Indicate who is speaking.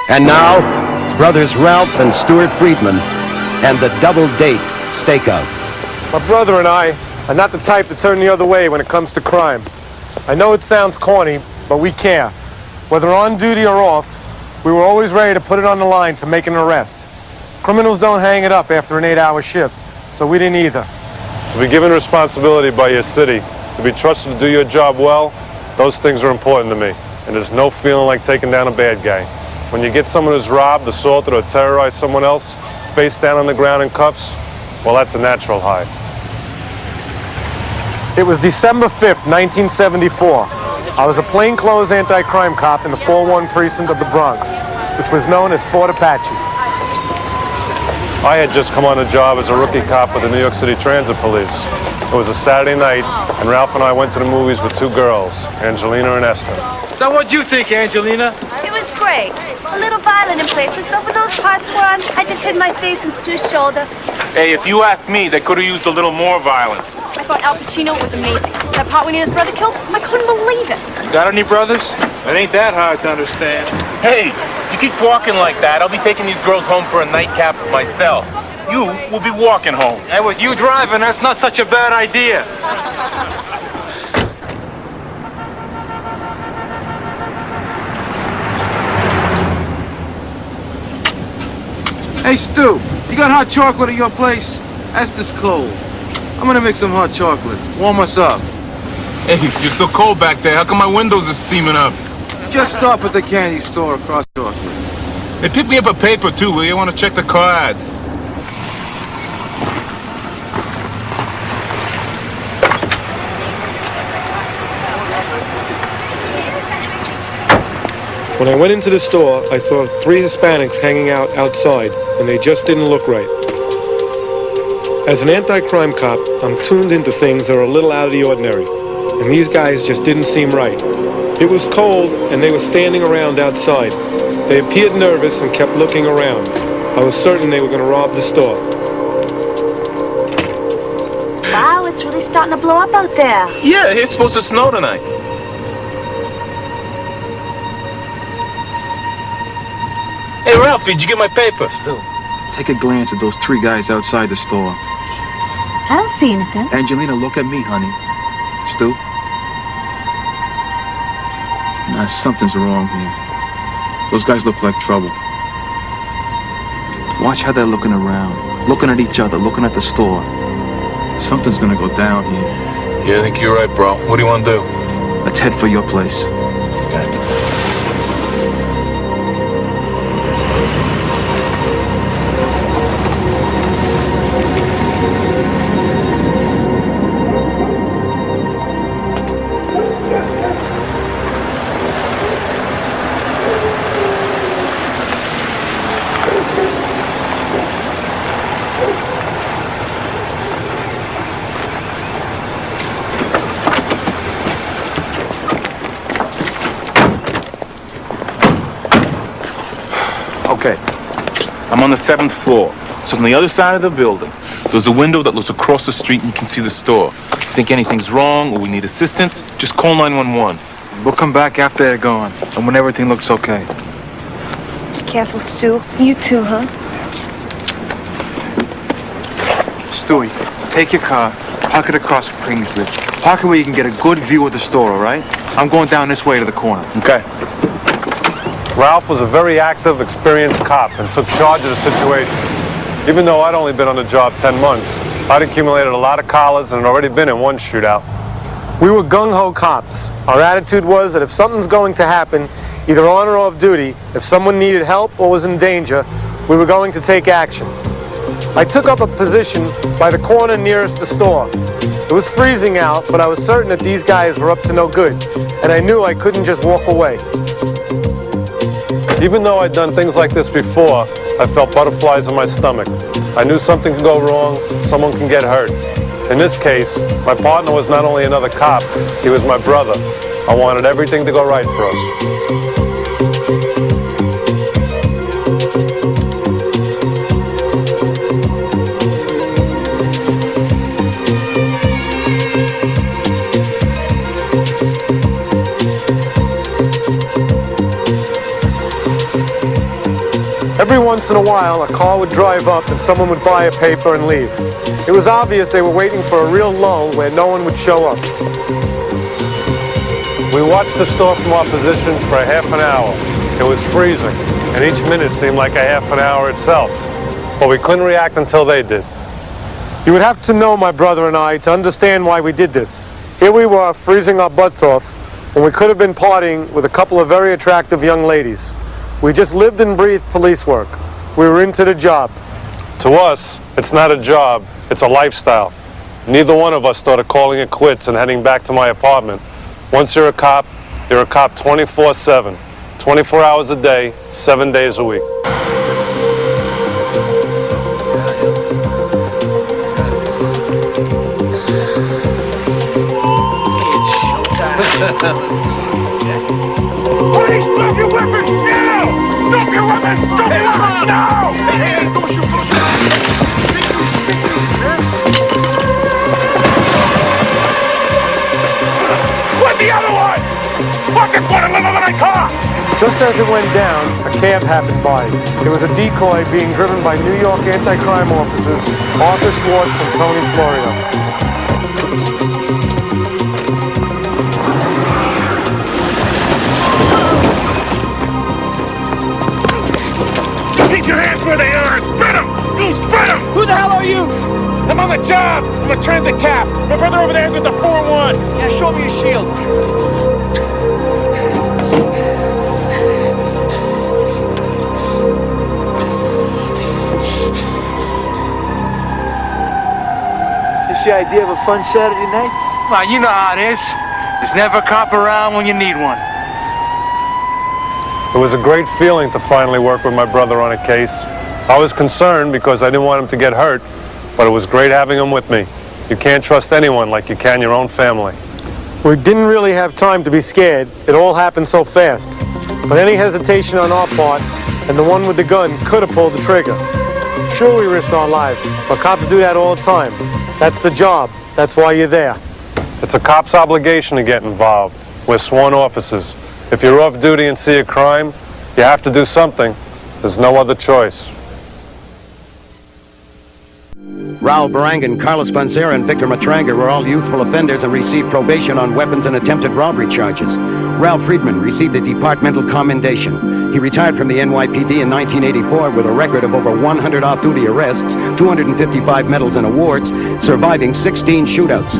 Speaker 1: And now, brothers Ralph and Stuart Friedman and the double date stakeout.
Speaker 2: My brother and I are not the type to turn the other way when it comes to crime. I know it sounds corny, but we care. Whether on duty or off, we were always ready to put it on the line to make an arrest. Criminals don't hang it up after an 8-hour shift, so we didn't either.
Speaker 3: To be given responsibility by your city, to be trusted to do your job well, those things are important to me. And there's no feeling like taking down a bad guy. When you get someone who's robbed, assaulted, or terrorized someone else, face down on the ground in cuffs, well, that's a natural high.
Speaker 2: It was December 5th, 1974. I was a plainclothes anti-crime cop in the 4-1 precinct of the Bronx, which was known as Fort Apache.
Speaker 3: I had just come on a job as a rookie cop with the New York City Transit Police. It was a Saturday night, and Ralph and I went to the movies with two girls, Angelina and Esther.
Speaker 4: So what'd you think, Angelina?
Speaker 5: It was great. A little violent in places, but when those parts were on, I just hid my face in Stu's shoulder.
Speaker 4: Hey, if you ask me, they could have used a little more violence.
Speaker 5: I thought Al Pacino was amazing. That part when he had his brother killed, I couldn't believe it.
Speaker 4: You got any brothers? It ain't that hard to understand.
Speaker 6: Hey, you keep walking like that, I'll be taking these girls home for a nightcap myself. You will be walking home.
Speaker 4: Hey, with you driving, that's not such a bad idea.
Speaker 7: Hey, Stu, you got hot chocolate at your place? Esther's cold. I'm gonna make some hot chocolate. Warm us up.
Speaker 8: Hey, you're so cold back there. How come my windows are steaming up?
Speaker 7: Just stop at the candy store across chocolate.
Speaker 8: Hey, pick me up a paper, too, will you? I want to check the cards.
Speaker 2: When I went into the store, I saw 3 Hispanics hanging out outside, and they just didn't look right. As an anti-crime cop, I'm tuned into things that are a little out of the ordinary, and these guys just didn't seem right. It was cold, and they were standing around outside. They appeared nervous and kept looking around. I was certain they were going to rob the store.
Speaker 5: Wow, it's really starting to blow up out there.
Speaker 6: Yeah, it's supposed to snow tonight. Hey, Ralph, did you get my paper?
Speaker 7: Stu, take a glance at those 3 guys outside the store.
Speaker 5: I don't see anything.
Speaker 7: Angelina, look at me, honey. Stu? Nah, something's wrong here. Those guys look like trouble. Watch how they're looking around. Looking at each other, looking at the store. Something's gonna go down here.
Speaker 8: Yeah, I think you're right, bro. What do you want to do?
Speaker 7: Let's head for your place.
Speaker 6: Okay. I'm on the 7th floor. So on the other side of the building, there's a window that looks across the street and you can see the store. If you think anything's wrong or we need assistance, just call 911.
Speaker 7: We'll come back after they're gone, and when everything looks okay.
Speaker 5: Be careful, Stu. You too, huh?
Speaker 7: Stewie, take your car, park it across Kingsbridge. Park it where you can get a good view of the store, all right? I'm going down this way to the corner.
Speaker 6: Okay.
Speaker 3: Ralph was a very active, experienced cop and took charge of the situation. Even though I'd only been on the job 10 months, I'd accumulated a lot of collars and had already been in one shootout.
Speaker 2: We were gung-ho cops. Our attitude was that if something's going to happen, either on or off duty, if someone needed help or was in danger, we were going to take action. I took up a position by the corner nearest the store. It was freezing out, but I was certain that these guys were up to no good, and I knew I couldn't just walk away.
Speaker 3: Even though I'd done things like this before, I felt butterflies in my stomach. I knew something could go wrong, someone can get hurt. In this case, my partner was not only another cop, he was my brother. I wanted everything to go right for us.
Speaker 2: Every once in a while, a car would drive up and someone would buy a paper and leave. It was obvious they were waiting for a real lull where no one would show up.
Speaker 3: We watched the store from our positions for a half an hour. It was freezing, and each minute seemed like a half an hour itself. But we couldn't react until they did.
Speaker 2: You would have to know my brother and I to understand why we did this. Here we were, freezing our butts off, when we could have been partying with a couple of very attractive young ladies. We just lived and breathed police work. We were into the job.
Speaker 3: To us, it's not a job, it's a lifestyle. Neither one of us thought of calling it quits and heading back to my apartment. Once you're a cop 24/7, 24 hours a day, 7 days a week.
Speaker 4: Police, drop your weapons now! Drop your weapons! Drop your weapons now! Hey, don't shoot, don't shoot! Where's the other one? Fuck, it's one of them in my car!
Speaker 2: Just as it went down, a cab happened by. It was a decoy being driven by New York anti-crime officers Arthur Schwartz and Tony Florio.
Speaker 4: Keep your hands where they are and spread them! You spread them!
Speaker 7: Who the hell are you?
Speaker 4: I'm on the job! I'm a transit cap! My brother over there is with the 4-1!
Speaker 7: Yeah, show me your shield. This the idea of a fun Saturday night?
Speaker 9: Well, you know how it is. There's never a cop around when you need one.
Speaker 3: It was a great feeling to finally work with my brother on a case. I was concerned because I didn't want him to get hurt, but it was great having him with me. You can't trust anyone like you can your own family.
Speaker 2: We didn't really have time to be scared. It all happened so fast. But any hesitation on our part, and the one with the gun could have pulled the trigger. Sure, we risked our lives, but cops do that all the time. That's the job. That's why you're there.
Speaker 3: It's a cop's obligation to get involved. We're sworn officers. If you're off duty and see a crime, you have to do something. There's no other choice.
Speaker 1: Raul Barangan, Carlos Panzera, and Victor Matranga were all youthful offenders and received probation on weapons and attempted robbery charges. Ralph Friedman received a departmental commendation. He retired from the NYPD in 1984 with a record of over 100 off-duty arrests, 255 medals and awards, surviving 16 shootouts.